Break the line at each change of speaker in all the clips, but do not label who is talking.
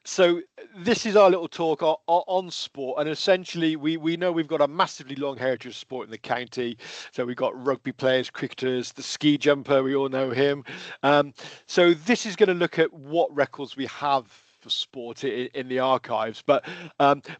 So this is our little talk on sport, and essentially we know we've got a massively long heritage of sport in the county. So we've got rugby players, cricketers, the ski jumper, we all know him. So this is going to look at what records we have for sport in the archives, but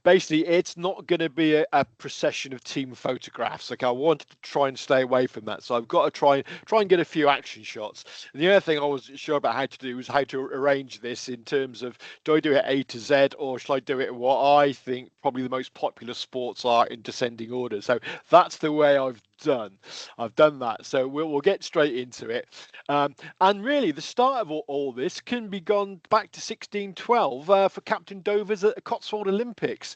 basically it's not going to be a procession of team photographs. Like, I wanted to try and stay away from that, so I've got to try and get a few action shots. And the other thing I wasn't sure about how to do was how to arrange this in terms of, do I do it A to Z, or shall I do it what I think probably the most popular sports are in descending order? So that's the way I've done that. So we'll get straight into it. And really, the start of all this can be gone back to 1612 for Captain Dover's at the Cotswold Olympics.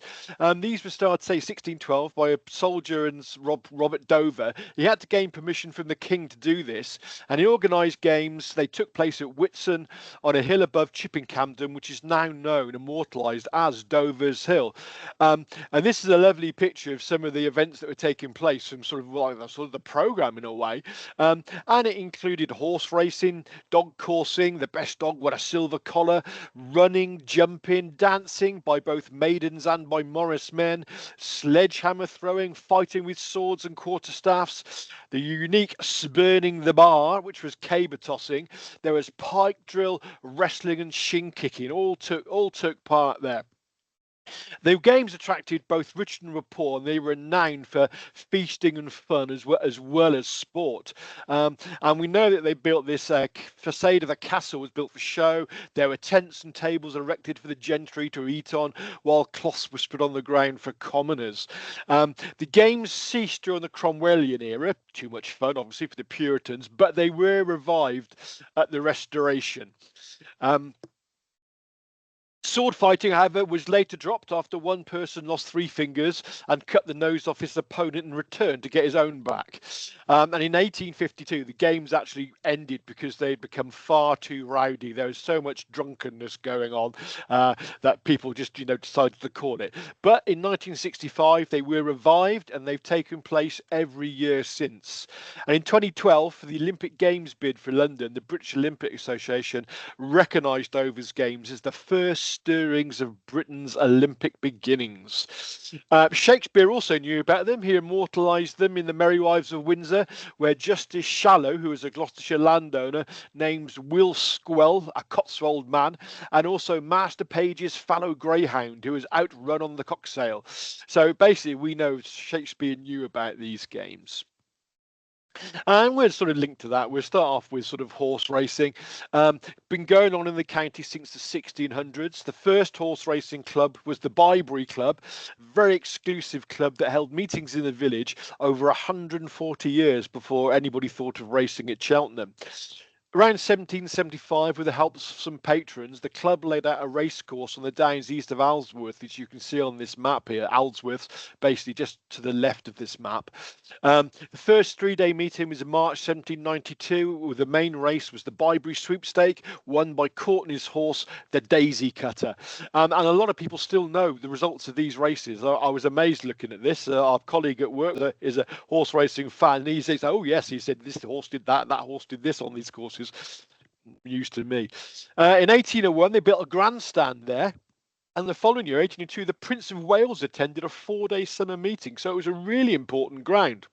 These were started, say, 1612 by a soldier and Robert Dover. He had to gain permission from the king to do this, and he organised games. They took place at Whitsun on a hill above Chipping-Campden, which is now known, immortalised as Dover's Hill. And this is a lovely picture of some of the events that were taking place from sort of the programme in a way. And it included horse racing, dog coursing, the best dog won a silver collar, running, jumping, dancing by both maidens and by Morris men, sledgehammer throwing, fighting with swords and quarterstaffs, the unique spurning the bar, which was caber tossing. There was pike drill, wrestling and shin kicking, all took part there. The games attracted both rich and rapport, and they were renowned for feasting and fun as well as sport. And we know that they built this facade of the castle was built for show. There were tents and tables erected for the gentry to eat on, while cloths were spread on the ground for commoners. The games ceased during the Cromwellian era. Too much fun, obviously, for the Puritans, but they were revived at the Restoration. Sword fighting, however, was later dropped after one person lost 3 fingers and cut the nose off his opponent in return to get his own back. And in 1852, the games actually ended because they'd become far too rowdy. There was so much drunkenness going on that people just, decided to call it. But in 1965, they were revived, and they've taken place every year since. And in 2012, for the Olympic Games bid for London, the British Olympic Association recognised Dover's Games as the first stirrings of Britain's Olympic beginnings. Shakespeare also knew about them. He immortalised them in The Merry Wives of Windsor, where Justice Shallow, who was a Gloucestershire landowner, names Will Squell, a Cotswold man, and also Master Page's fallow greyhound, who was outrun on the cocksail. So basically, we know Shakespeare knew about these games. And we're sort of linked to that. We'll start off with sort of horse racing. Been going on in the county since the 1600s. The first horse racing club was the Bybury Club, very exclusive club that held meetings in the village over 140 years before anybody thought of racing at Cheltenham. Around 1775, with the help of some patrons, the club laid out a racecourse on the downs east of Alsworth, as you can see on this map here. Alsworth, basically just to the left of this map. The first 3-day meeting was in March 1792. The main race was the Bybury Sweepstake, won by Courtney's horse, the Daisy Cutter. And a lot of people still know the results of these races. I was amazed looking at this. Our colleague at work is a horse racing fan, and he says, "Oh yes," he said, "this horse did that horse did this on these courses." News to me. In 1801, they built a grandstand there. And the following year, 1802, the Prince of Wales attended a 4-day summer meeting. So it was a really important ground.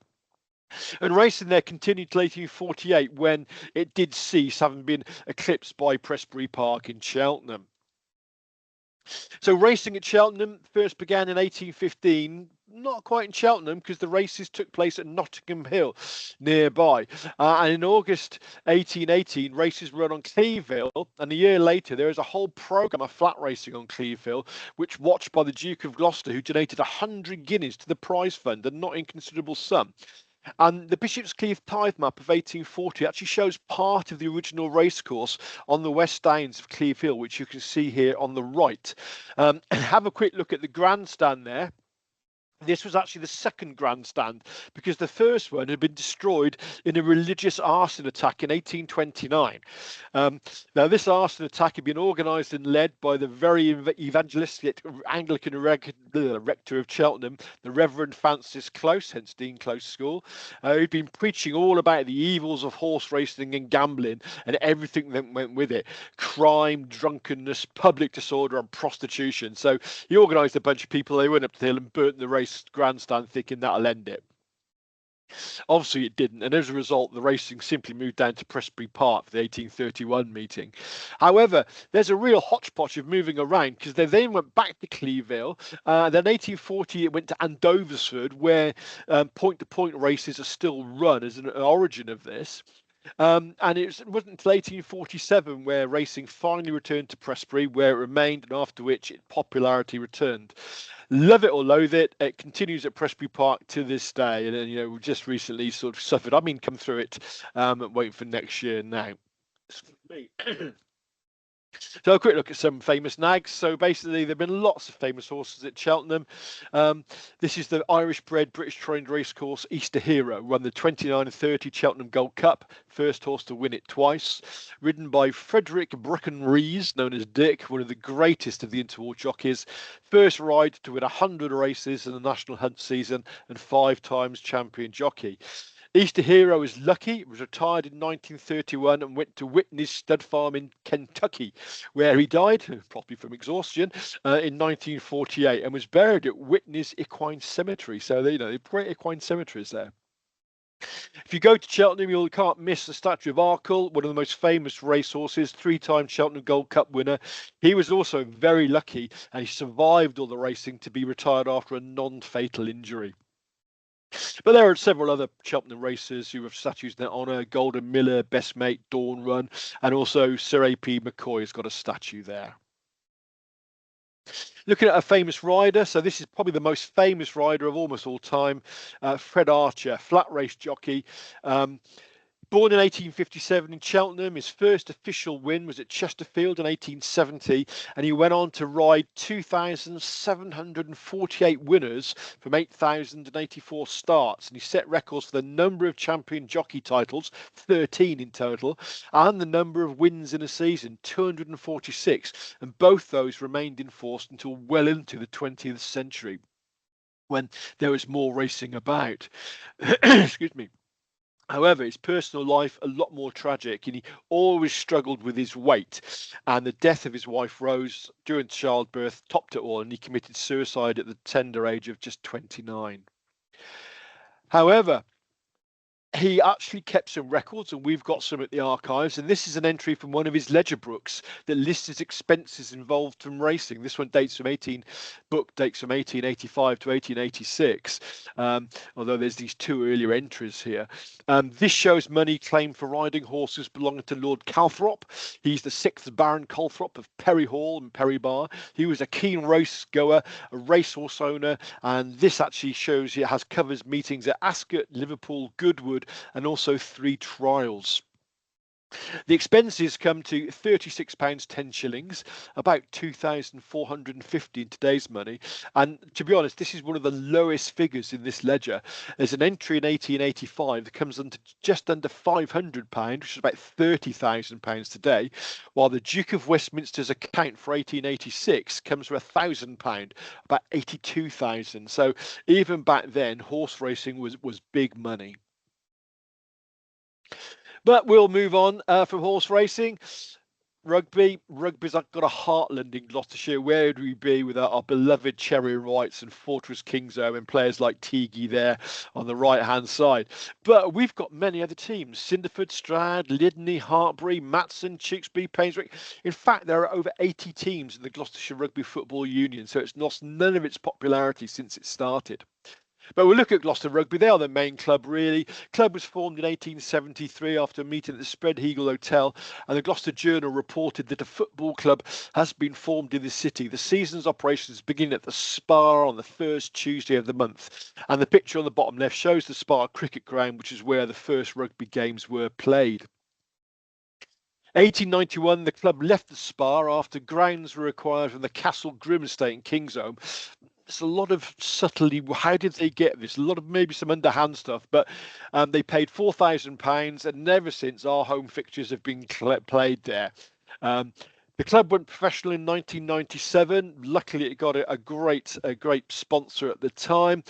And racing there continued till 1848, when it did cease, having been eclipsed by Prestbury Park in Cheltenham. So racing at Cheltenham first began in 1815, not quite in Cheltenham, because the races took place at Nottingham Hill nearby. And in August 1818, races run on Cleve Hill, and a year later there is a whole programme of flat racing on Cleve Hill, which watched by the Duke of Gloucester, who donated 100 guineas to the prize fund, a not inconsiderable sum. And the Bishop's Cleeve tithe map of 1840 actually shows part of the original racecourse on the West Downs of Cleve Hill, which you can see here on the right. And have a quick look at the grandstand there. This was actually the second grandstand because the first one had been destroyed in a religious arson attack in 1829. Now, this arson attack had been organised and led by the very evangelistic Anglican rector of Cheltenham, the Reverend Francis Close, hence Dean Close School, who'd been preaching all about the evils of horse racing and gambling and everything that went with it: crime, drunkenness, public disorder, and prostitution. So he organised a bunch of people. They went up to the hill and burnt the race grandstand, thinking that'll end it. Obviously, it didn't, and as a result, the racing simply moved down to Prestbury Park for the 1831 meeting. However, there's a real hodgepodge of moving around because they then went back to Cleeville. Then 1840, it went to Andoversford, where point-to-point races are still run as an origin of this. And it wasn't until 1847 where racing finally returned to Prestbury, where it remained, and after which its popularity returned. Love it or loathe it, it continues at Prestbury Park to this day. And you know, we just recently sort of suffered. I mean, come through it, waiting for next year now. So a quick look at some famous nags. So basically, there have been lots of famous horses at Cheltenham. This is the Irish-bred, British-trained racecourse Easter Hero, won the 29 and 30 Cheltenham Gold Cup, first horse to win it twice. Ridden by Frederick Breckenrees, known as Dick, one of the greatest of the interwar jockeys. First ride to win 100 races in the National Hunt season and 5 times champion jockey. Easter Hero is lucky. It was retired in 1931 and went to Whitney's stud farm in Kentucky, where he died, probably from exhaustion, in 1948, and was buried at Whitney's Equine Cemetery. So, you know, great equine cemeteries there. If you go to Cheltenham, you can't miss the statue of Arkle, one of the most famous racehorses, 3-time Cheltenham Gold Cup winner. He was also very lucky, and he survived all the racing to be retired after a non-fatal injury. But there are several other Cheltenham racers who have statues in their honour: Golden Miller, Best Mate, Dawn Run, and also Sir A.P. McCoy has got a statue there. Looking at a famous rider, so this is probably the most famous rider of almost all time, Fred Archer, flat race jockey. Born in 1857 in Cheltenham, his first official win was at Chesterfield in 1870, and he went on to ride 2,748 winners from 8,084 starts, and he set records for the number of champion jockey titles, 13 in total, and the number of wins in a season, 246, and both those remained in force until well into the 20th century, when there was more racing about. Excuse me. However, his personal life a lot more tragic, and he always struggled with his weight. And the death of his wife Rose during childbirth topped it all, and he committed suicide at the tender age of just 29. However, he actually kept some records, and we've got some at the archives, and this is an entry from one of his ledger books that lists his expenses involved from racing. This one dates from 1885 to 1886, although there's these 2 earlier entries here. This shows money claimed for riding horses belonging to Lord Calthrop. He's the 6th Baron Calthrop of Perry Hall and Perry Bar. He was a keen race goer, a racehorse owner, and this actually shows it covers meetings at Ascot, Liverpool, Goodwood, and also 3 trials. The expenses come to £36 10 shillings, about 2,450 in today's money. And to be honest, this is one of the lowest figures in this ledger. There's an entry in 1885 that comes under just under £500, which is about £30,000 today, while the Duke of Westminster's account for 1886 comes for £1,000, about 82,000. So even back then, horse racing was big money. But we'll move on from horse racing. Rugby's got a heartland in Gloucestershire. Where would we be without our beloved Cherry Whites and Fortress Kingsholm and players like Teague there on the right-hand side? But we've got many other teams: Cinderford, Stroud, Lydney, Hartbury, Matson, Tewkesbury, Painswick. In fact, there are over 80 teams in the Gloucestershire Rugby Football Union, so it's lost none of its popularity since it started. But we'll look at Gloucester Rugby. They are the main club, really. Club was formed in 1873 after a meeting at the Spread Eagle Hotel, and the Gloucester Journal reported that a football club has been formed in the city. The season's operations begin at the Spa on the first Tuesday of the month, and the picture on the bottom left shows the Spa cricket ground, which is where the first rugby games were played. 1891, the club left the Spa after grounds were acquired from the Castle Grim estate in Kingsholm. there's a lot of subtlety. How did they get this? A lot of maybe some underhand stuff, but they paid £4,000, and ever since our home fixtures have been played there. Um, the club went professional in 1997. Luckily, it got a great sponsor at the time,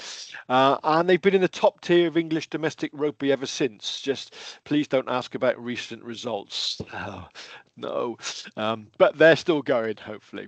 and they've been in the top tier of English domestic rugby ever since. Just please don't ask about recent results. Oh, no, but they're still going, hopefully.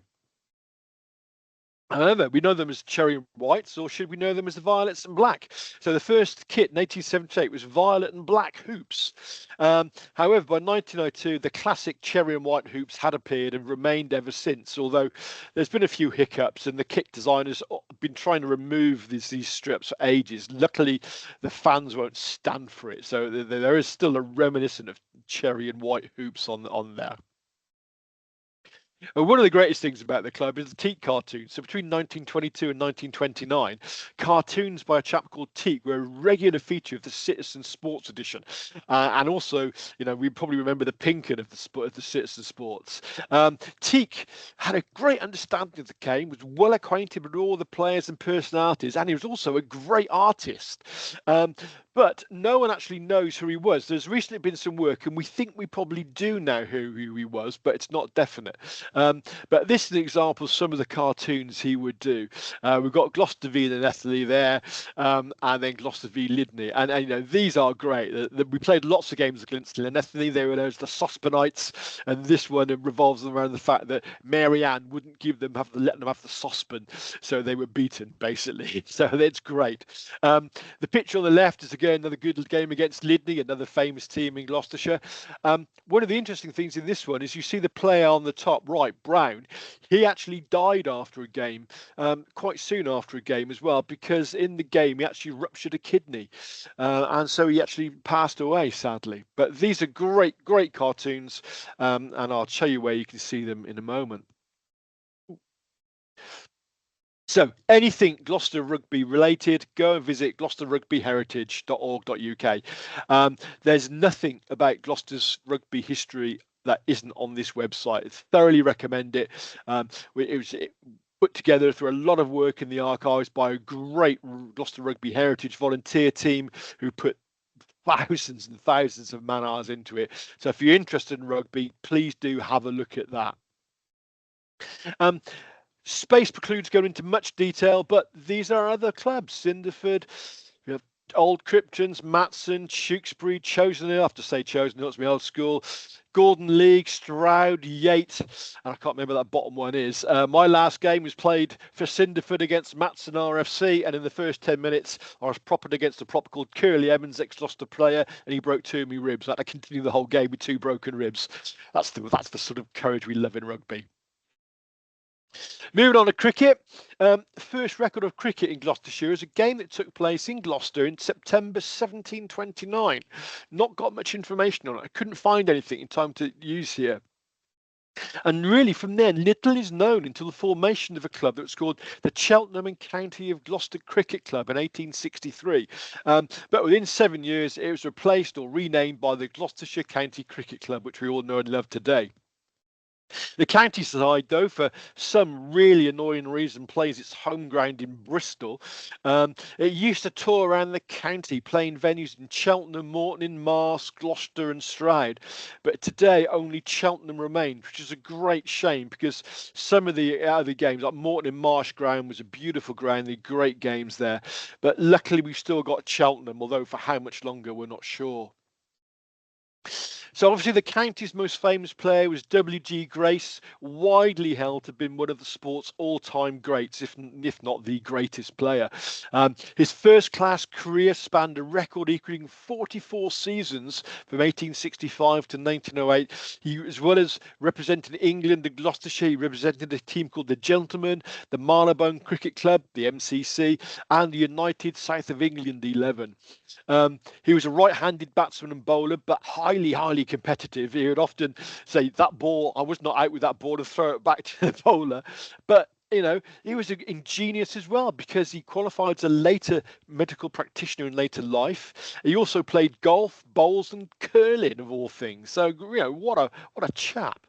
However, we know them as cherry and whites, or should we know them as the violets and black? So the first kit in 1878 was violet and black hoops. However, by 1902, the classic cherry and white hoops had appeared and remained ever since, although there's been a few hiccups and the kit designers have been trying to remove these strips for ages. Luckily, the fans won't stand for it, so there is still a reminiscent of cherry and white hoops on there. One of the greatest things about the club is the Teak cartoons. So between 1922 and 1929, cartoons by a chap called Teak were a regular feature of the Citizen Sports edition. And also, we probably remember the Pinkin of the Citizen Sports. Teak had a great understanding of the game, was well acquainted with all the players and personalities, and he was also a great artist. But no one actually knows who he was. There's recently been some work, and we think we probably do know who he was, but it's not definite. But this is an example of some of the cartoons he would do. We've got Gloucester v Netherley there, and then Gloucester v Lydney, and these are great. We played lots of games against Netherley. They were known as the Saucepanites, and this one revolves around the fact that Mary Ann wouldn't let them have the saucepan, so they were beaten basically. So that's great. The picture on the left is again another good game against Lydney, another famous team in Gloucestershire. One of the interesting things in this one is you see the player on the top right, Brown. He actually died after a game, quite soon after a game as well, because in the game he actually ruptured a kidney, and so he actually passed away, sadly. But these are great cartoons, and I'll show you where you can see them in a moment. So anything Gloucester rugby related, go and visit gloucesterrugbyheritage.org.uk. There's nothing about Gloucester's rugby history that isn't on this website. I thoroughly recommend it. It was put together through a lot of work in the archives by a great Gloucester Rugby Heritage volunteer team who put thousands and thousands of man hours into it. So if you're interested in rugby, please do have a look at that. Space precludes going into much detail, but these are other clubs. Cinderford, we have Old Kryptons, Matson, Tewkesbury, Chosen Hill. I have to say Chosen Hill, it's my old school. Gordon League, Stroud, Yate, and I can't remember that bottom one is. My last game was played for Cinderford against Matson RFC, and in the first 10 minutes, I was propped against a prop called Curly Evans, ex-Gloucester player, and he broke 2 of my ribs. I had to continue the whole game with 2 broken ribs. That's the sort of courage we love in rugby. Moving on to cricket, first record of cricket in Gloucestershire is a game that took place in Gloucester in September 1729. Not got much information on it. I couldn't find anything in time to use here. And really, from then, little is known until the formation of a club that was called the Cheltenham and County of Gloucester Cricket Club in 1863. But within 7 years, it was replaced or renamed by the Gloucestershire County Cricket Club, which we all know and love today. The county side, though, for some really annoying reason, plays its home ground in Bristol. It used to tour around the county, playing venues in Cheltenham, Morton, Marsh, Gloucester and Stroud. But today, only Cheltenham remains, which is a great shame because some of the other games, like Morton Marsh ground, was a beautiful ground. There were great games there. But luckily, we've still got Cheltenham, although for how much longer, we're not sure. So obviously the county's most famous player was W.G. Grace, widely held to have been one of the sport's all-time greats, if not the greatest player. His first-class career spanned a record equaling 44 seasons from 1865 to 1908. He, as well as representing England and Gloucestershire, he represented a team called the Gentlemen, the Marylebone Cricket Club, the MCC, and the United South of England 11. He was a right-handed batsman and bowler, but highly competitive. He would often say, that ball, I was not out with that ball, and throw it back to the bowler. But he was ingenious as well because he qualified as a later medical practitioner in later life. He also played golf, bowls, and curling of all things. So what a chap.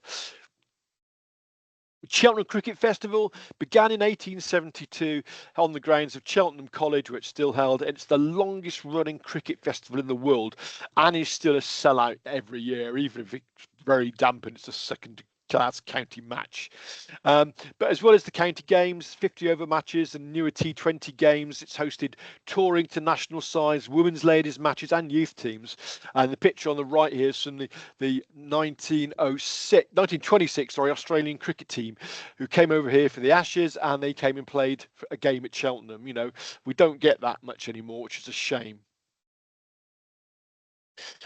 Cheltenham Cricket Festival began in 1872 on the grounds of Cheltenham College, which still held. It's the longest running cricket festival in the world and is still a sellout every year, even if it's very damp and it's a second class county match. But as well as the county games, 50 over matches, and newer T20 games, it's hosted touring to national sides, women's, ladies matches, and youth teams. And the picture on the right here is from the 1926 Australian cricket team who came over here for the Ashes, and they came and played a game at Cheltenham. You know, we don't get that much anymore, which is a shame.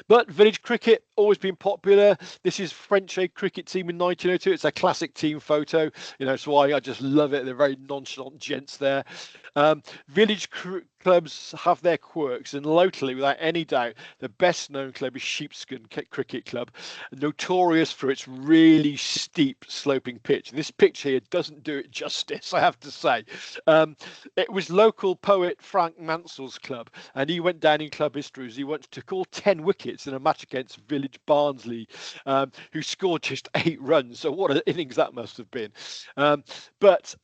But village cricket always been popular. This is French A cricket team in 1902. It's a classic team photo. You know, that's why I just love it. They're very nonchalant gents there. Village clubs have their quirks, and locally, without any doubt, the best known club is Sheepscombe Cricket Club, notorious for its really steep sloping pitch. This pitch here doesn't do it justice, I have to say. It was local poet Frank Mansell's club, and he went down in club history as he once took all 10 wickets in a match against Village Barnsley, who scored just 8 runs. So what an innings that must have been. But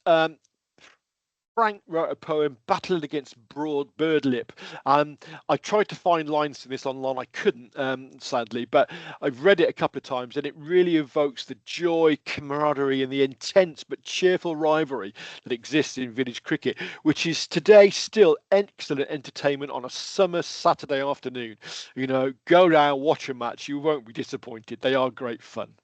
Frank wrote a poem, Battled Against Broad Birdlip. I tried to find lines to this online. I couldn't, sadly, but I've read it a couple of times, and it really evokes the joy, camaraderie, and the intense but cheerful rivalry that exists in village cricket, which is today still excellent entertainment on a summer Saturday afternoon. You know, go down, watch a match. You won't be disappointed. They are great fun.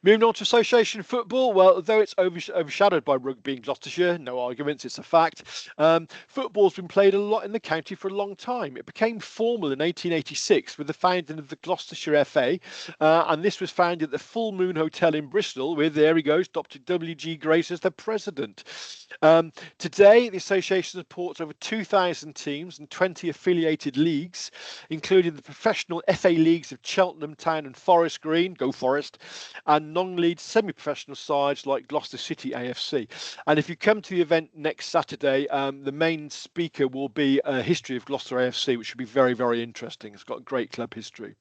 Moving on to association football, well, though it's overshadowed by rugby in Gloucestershire, no arguments, it's a fact. Football's been played a lot in the county for a long time. It became formal in 1886 with the founding of the Gloucestershire FA, and this was founded at the Full Moon Hotel in Bristol with, there he goes, Dr. W.G. Grace as the president. Today, the association supports over 2,000 teams and 20 affiliated leagues, including the professional FA leagues of Cheltenham Town and Forest Green, go Forest, and non-league semi-professional sides like Gloucester City AFC. And if you come to the event next Saturday, the main speaker will be a history of Gloucester AFC, which should be very, very interesting. It's got a great club history.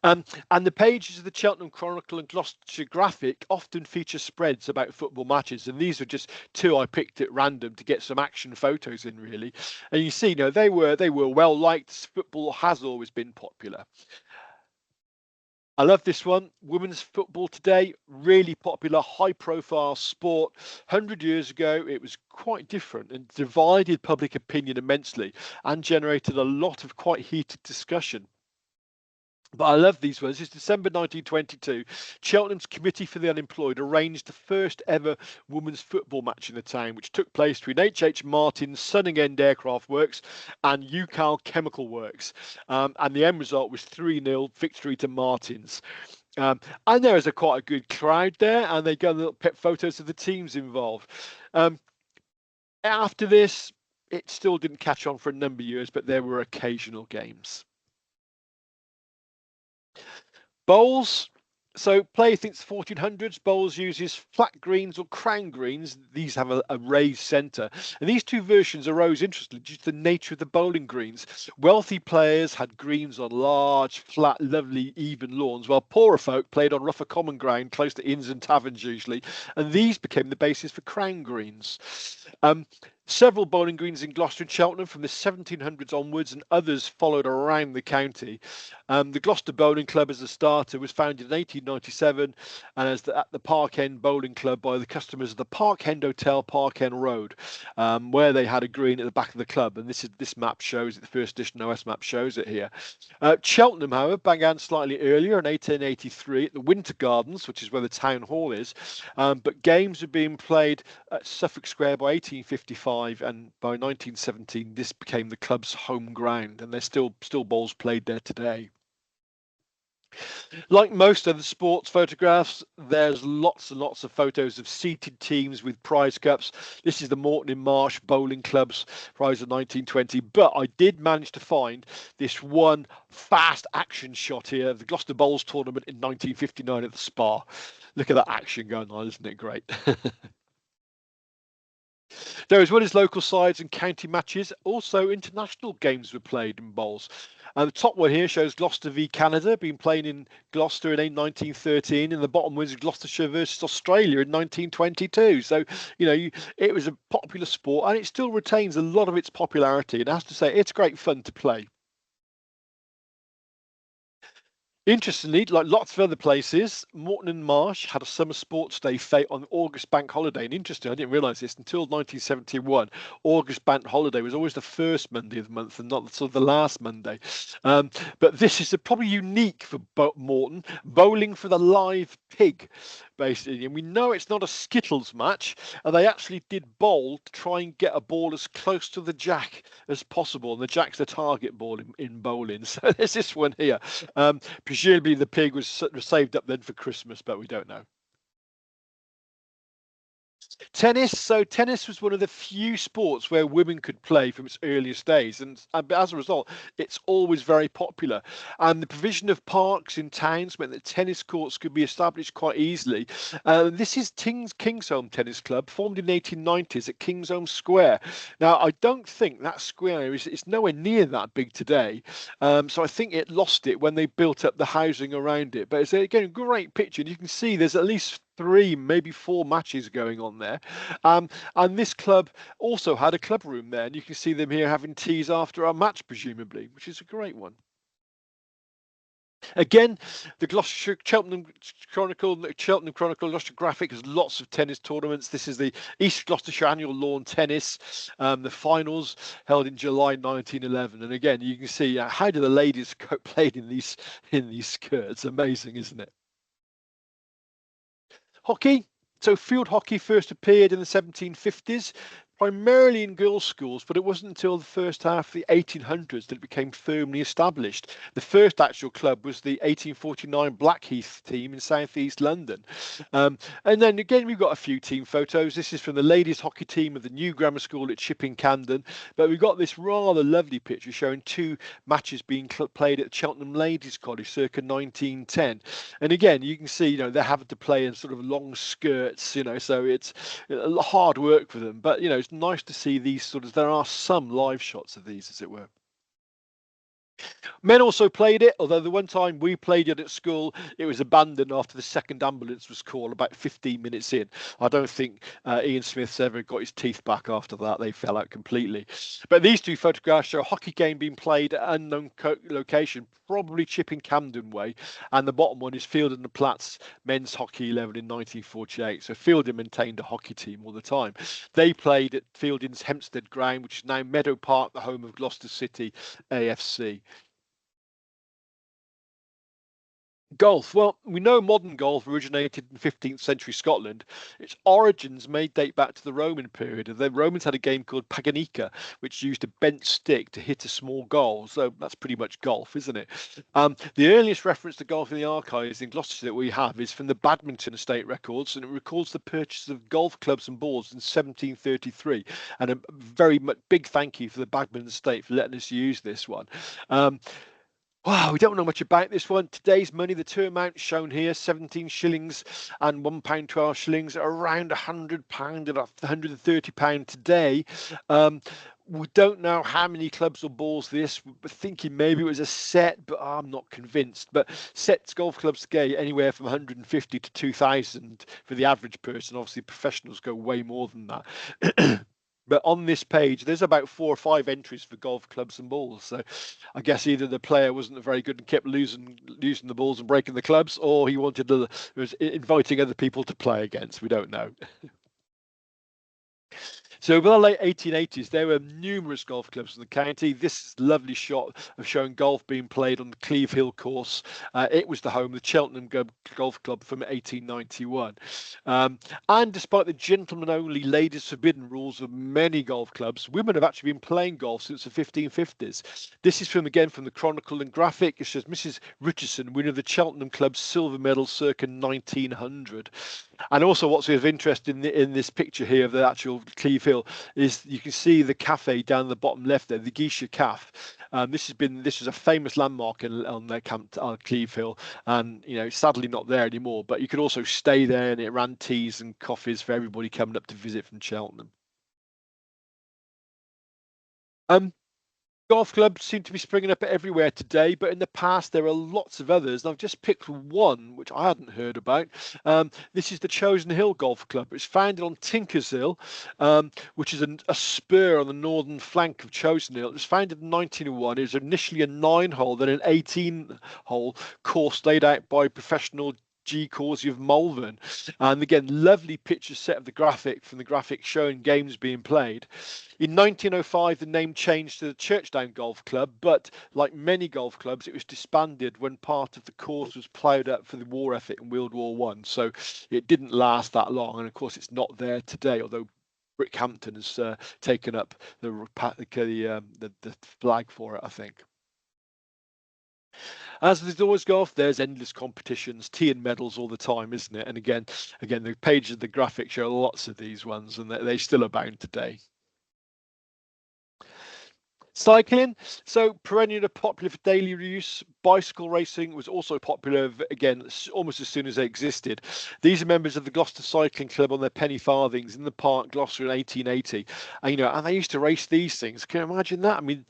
And the pages of the Cheltenham Chronicle and Gloucestershire Graphic often feature spreads about football matches, and these are just 2 I picked at random to get some action photos in, really. And you see, you know, they were well liked. Football has always been popular. I love this one. Women's football today, really popular, high profile sport. 100 years ago, it was quite different and divided public opinion immensely and generated a lot of quite heated discussion. But I love these ones. It's December 1922. Cheltenham's Committee for the Unemployed arranged the first ever women's football match in the town, which took place between H.H. Martin's Sunning End Aircraft Works and UCAL Chemical Works. And the end result was 3-0 victory to Martin's. And there was quite a good crowd there, and they got little pet photos of the teams involved. After this, it still didn't catch on for a number of years, but there were occasional games. Bowls. So play since 1400s. Bowls uses flat greens or crown greens. These have a raised centre. And these 2 versions arose interestingly due to the nature of the bowling greens. Wealthy players had greens on large, flat, lovely, even lawns, while poorer folk played on rougher common ground close to inns and taverns usually. And these became the basis for crown greens. Several bowling greens in Gloucester and Cheltenham from the 1700s onwards, and others followed around the county. The Gloucester Bowling Club, as a starter, was founded in 1897 and as at the Park End Bowling Club by the customers of the Park End Hotel, Park End Road, where they had a green at the back of the club. And this map shows it. The first edition OS map shows it here. Cheltenham, however, began slightly earlier in 1883 at the Winter Gardens, which is where the town hall is. But games were being played at Suffolk Square by 1855. And by 1917 this became the club's home ground, and there's still bowls played there today. Like most other sports photographs, there's lots and lots of photos of seated teams with prize cups. This is the Morton in Marsh Bowling Club's prize of 1920, but I did manage to find this one fast action shot here of the Gloucester Bowls tournament in 1959 at the Spa. Look at that action going on, isn't it great? There, as well as local sides and county matches, also international games were played in bowls. And the top one here shows Gloucester v Canada, being played in Gloucester in 1913, and the bottom was Gloucestershire versus Australia in 1922. So, it was a popular sport, and it still retains a lot of its popularity. And I have to say, it's great fun to play. Interestingly, like lots of other places, Morton and Marsh had a summer sports day fete on August bank holiday. And interesting, I didn't realise this until 1971. August bank holiday was always the first Monday of the month and not sort of the last Monday. But this is probably unique for Morton, bowling for the live pig, basically. And we know it's not a Skittles match, and they actually did bowl to try and get a ball as close to the jack as possible. And the jack's the target ball in bowling. So there's this one here. Presumably the pig was saved up then for Christmas, but we don't know. Tennis. So tennis was one of the few sports where women could play from its earliest days, and as a result, it's always very popular. And the provision of parks in towns meant that tennis courts could be established quite easily. This is Kingsholm Tennis Club, formed in the 1890s at Kingsholm Square. Now, I don't think that square is nowhere near that big today, so I think it lost it when they built up the housing around it. But it's again a great picture, and you can see there's at least 3, maybe 4 matches going on there. And this club also had a club room there, and you can see them here having teas after our match, presumably, which is a great one. Again, the Gloucestershire Cheltenham Chronicle, Gloucestershire Graphic has lots of tennis tournaments. This is the East Gloucestershire Annual Lawn Tennis, the finals held in July 1911. And again, you can see how do the ladies play in these skirts? Amazing, isn't it? Hockey. So field hockey first appeared in the 1750s, primarily in girls' schools, but it wasn't until the first half of the 1800s that it became firmly established. The first actual club was the 1849 Blackheath team in southeast London. And then again, we've got a few team photos. This is from the ladies' hockey team of the new grammar school at Chipping Camden, but we've got this rather lovely picture showing 2 matches being played at Cheltenham Ladies College circa 1910. And again, you can see, they're having to play in sort of long skirts, so it's hard work for them. But, it's nice to see these there are some live shots of these, as it were. Men also played it, although the one time we played it at school, it was abandoned after the second ambulance was called about 15 minutes in. I don't think Ian Smith's ever got his teeth back after that. They fell out completely. But these 2 photographs show a hockey game being played at an unknown location, probably Chipping Camden way. And the bottom one is Field and the Platts men's hockey 11 in 1948. So Fielding maintained a hockey team all the time. They played at Fielding's Hempstead Ground, which is now Meadow Park, the home of Gloucester City AFC. Golf. Well, we know modern golf originated in 15th century Scotland. Its origins may date back to the Roman period. The Romans had a game called Paganica, which used a bent stick to hit a small goal. So that's pretty much golf, isn't it? The earliest reference to golf in the archives in Gloucestershire that we have is from the Badminton Estate records, and it records the purchase of golf clubs and balls in 1733. And a very big thank you for the Badminton Estate for letting us use this one. Wow, we don't know much about this one. Today's money, the 2 amounts shown here, 17 shillings and £1, 12 shillings, around £100 and £130 today. We don't know how many clubs or balls this. We're thinking maybe it was a set, but I'm not convinced. But sets, golf clubs get anywhere from 150 to 2,000 for the average person. Obviously, professionals go way more than that. But on this page, there's about 4 or 5 entries for golf clubs and balls. So I guess either the player wasn't very good and kept losing the balls and breaking the clubs, or he was inviting other people to play against. We don't know. So by the late 1880s, there were numerous golf clubs in the county. This is a lovely shot of showing golf being played on the Cleve Hill course. It was the home of the Cheltenham Golf Club from 1891. And despite the gentlemen-only, ladies-forbidden rules of many golf clubs, women have actually been playing golf since the 1550s. This is from the Chronicle and Graphic. It says Mrs. Richardson, winner of the Cheltenham Club's silver medal circa 1900. And also what's of interest in this picture here of the actual Cleve Hill is you can see the cafe down the bottom left there, the Geisha Cafe. This is a famous landmark on their camp on Cleve Hill, and sadly not there anymore. But you could also stay there, and it ran teas and coffees for everybody coming up to visit from Cheltenham. Um, Golf clubs seem to be springing up everywhere today, but in the past there are lots of others. And I've just picked one which I hadn't heard about. This is the Chosen Hill Golf Club. It's founded on Tinkers Hill, which is a spur on the northern flank of Chosen Hill. It was founded in 1901. It was initially a 9-hole, then an 18-hole course laid out by professional G. Causey of Malvern. And again, lovely picture set of the graphic from the graphic showing games being played. In 1905, the name changed to the Churchdown Golf Club, but like many golf clubs, it was disbanded when part of the course was ploughed up for the war effort in World War One. So it didn't last that long, and of course, it's not there today. Although Brickhampton has taken up the flag for it, I think. As there's always golf, there's endless competitions, tea and medals all the time, isn't it? And again, the pages of the graphic show lots of these ones, and they still abound today. Cycling, so perennial popular for daily use. Bicycle racing was also popular again almost as soon as they existed. These are members of the Gloucester Cycling Club on their penny farthings in the park, Gloucester, in 1880. And they used to race these things. Can you imagine that? I mean,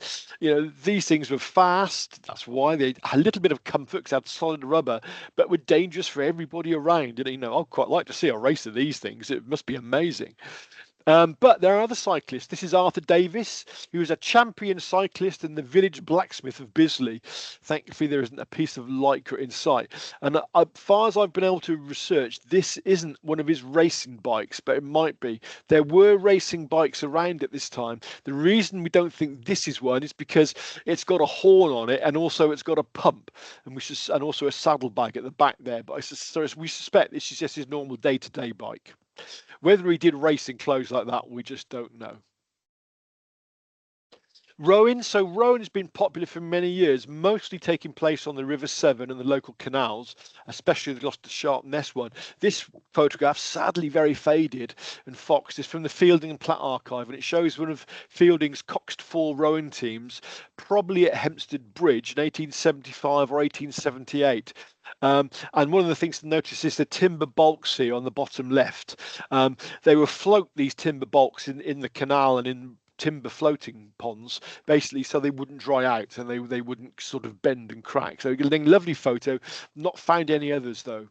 these things were fast. That's why they had a little bit of comfort because they had solid rubber, but were dangerous for everybody around. And I'd quite like to see a race of these things. It must be amazing. But there are other cyclists. This is Arthur Davis, who was a champion cyclist and the village blacksmith of Bisley. Thankfully, there isn't a piece of lycra in sight. And as far as I've been able to research, this isn't one of his racing bikes, but it might be. There were racing bikes around at this time. The reason we don't think this is one is because it's got a horn on it, and also it's got a pump, and also a saddlebag at the back there. But we suspect this is just his normal day-to-day bike. Whether he did racing clothes like that, we just don't know. Rowing. So rowing has been popular for many years, mostly taking place on the River Severn and the local canals, especially the Gloucestershire Ness one. This photograph, sadly very faded and foxed, is from the Fielding and Platt archive, and it shows one of Fielding's Coxed Fall rowing teams, probably at Hempstead Bridge in 1875 or 1878. And one of the things to notice is the timber bulks here on the bottom left. They will float these timber bulks in the canal and in timber floating ponds, basically so they wouldn't dry out and they wouldn't sort of bend and crack. So a lovely photo. Not found any others though.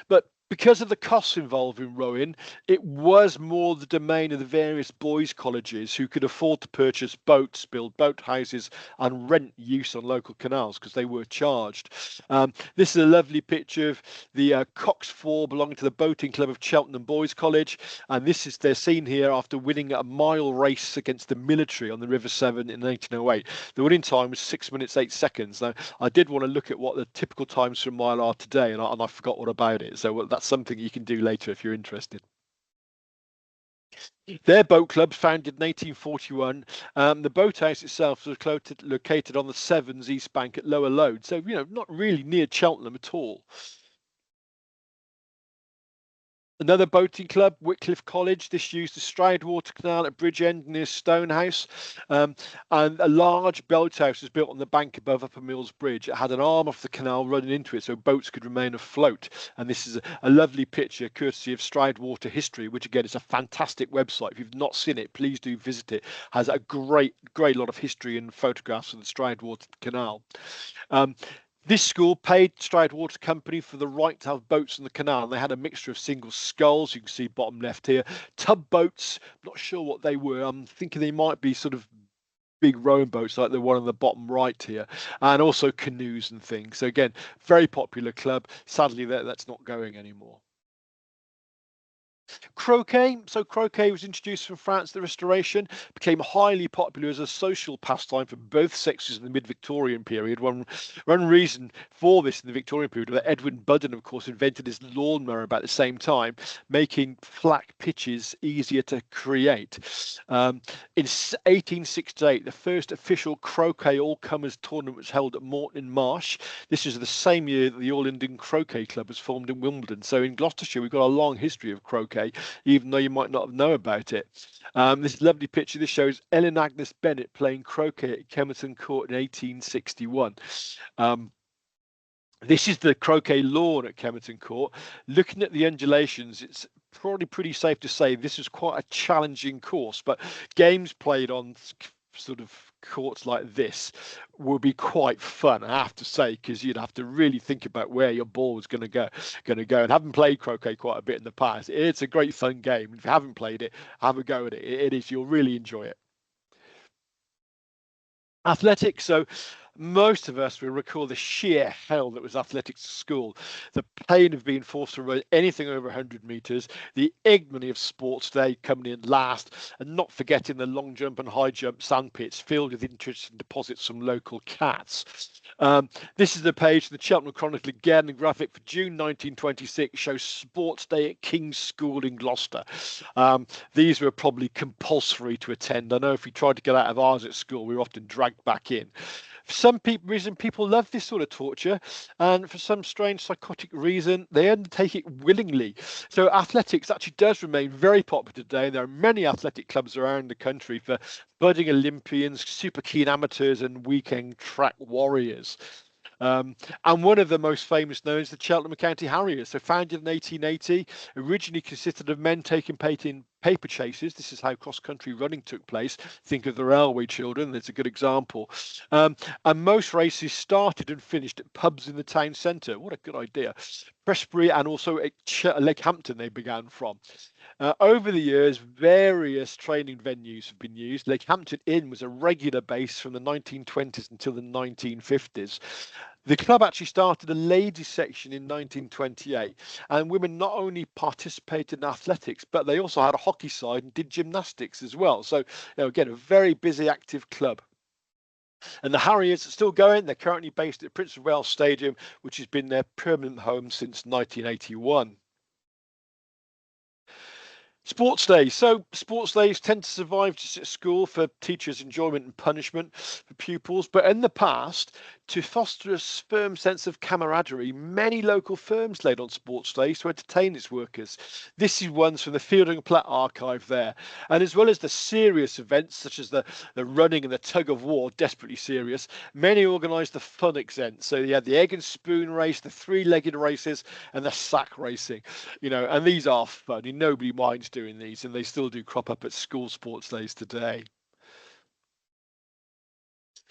But because of the costs involved in rowing, it was more the domain of the various boys' colleges who could afford to purchase boats, build boat houses, and rent use on local canals because they were charged. This is a lovely picture of the Cox Four belonging to the Boating Club of Cheltenham Boys College, and this is their scene here after winning a mile race against the military on the River Severn in 1908. The winning time was 6 minutes 8 seconds. Now, I did want to look at what the typical times for a mile are today, and I forgot all about it. So that's something you can do later if you're interested. Their boat club, founded in 1841, the boathouse itself was located on the Severn's east bank at Lower Load, so not really near Cheltenham at all. Another boating club, Wycliffe College. This used the Stridewater Canal at Bridgend near Stonehouse. And a large boathouse was built on the bank above Upper Mills Bridge. It had an arm off the canal running into it so boats could remain afloat. And this is a lovely picture courtesy of Stridewater History, which again is a fantastic website. If you've not seen it, please do visit it. It has a great lot of history and photographs of the Stridewater Canal. This school paid Stridewater Company for the right to have boats in the canal, and they had a mixture of single sculls, you can see bottom left here, tub boats, not sure what they were, I'm thinking they might be sort of big rowing boats like the one on the bottom right here, and also canoes and things. So again, very popular club. Sadly, that's not going anymore. Croquet. So croquet was introduced from France at the Restoration, became highly popular as a social pastime for both sexes in the mid-Victorian period. One reason for this in the Victorian period was that Edwin Budden, of course, invented his lawnmower about the same time, making flat pitches easier to create. In 1868, the first official croquet all-comers tournament was held at Morton in Marsh. This is the same year that the All Indian Croquet Club was formed in Wimbledon. So in Gloucestershire, we've got a long history of croquet, even though you might not know about it. This lovely picture, this shows Ellen Agnes Bennett playing croquet at Kemerton Court in 1861. This is the croquet lawn at Kemerton Court. Looking at the undulations, it's probably pretty safe to say this was quite a challenging course, but games played on sort of courts like this will be quite fun, I have to say, because you'd have to really think about where your ball was going to go. And having played croquet quite a bit in the past, it's a great fun game. If you haven't played it, have a go at it. It is. You'll really enjoy it. Athletics. So most of us will recall the sheer hell that was athletics at school, the pain of being forced to run anything over 100 metres, the ignominy of sports day coming in last, and not forgetting the long jump and high jump sandpits filled with interesting deposits from local cats. This is the page of the Cheltenham Chronicle again. The graphic for June 1926 shows sports day at King's School in Gloucester. These were probably compulsory to attend. I know if we tried to get out of ours at school, we were often dragged back in. For some reason, people love this sort of torture, and for some strange psychotic reason, they undertake it willingly. So athletics actually does remain very popular today. There are many athletic clubs around the country for budding Olympians, super keen amateurs, and weekend track warriors. And one of the most famous known is the Cheltenham County Harriers. So founded in 1880, originally consisted of men taking part in paper chases. This is how cross-country running took place. Think of the Railway Children. That's a good example. And most races started and finished at pubs in the town centre. What a good idea. Prestbury and also at Lakehampton they began from. Over the years, various training venues have been used. Lakehampton Inn was a regular base from the 1920s until the 1950s. The club actually started a ladies section in 1928, and women not only participated in athletics, but they also had a hockey side and did gymnastics as well. So, again, a very busy, active club. And the Harriers are still going. They're currently based at Prince of Wales Stadium, which has been their permanent home since 1981. Sports days. So sports days tend to survive just at school for teachers' enjoyment and punishment for pupils. But in the past, to foster a firm sense of camaraderie, many local firms laid on sports days to entertain its workers. This is ones from the Fielding and Platt archive there. And as well as the serious events, such as the running and the tug of war, desperately serious, many organised the fun events. So you had the egg and spoon race, the three-legged races, and the sack racing. And these are fun. Nobody minds doing these, and they still do crop up at school sports days today.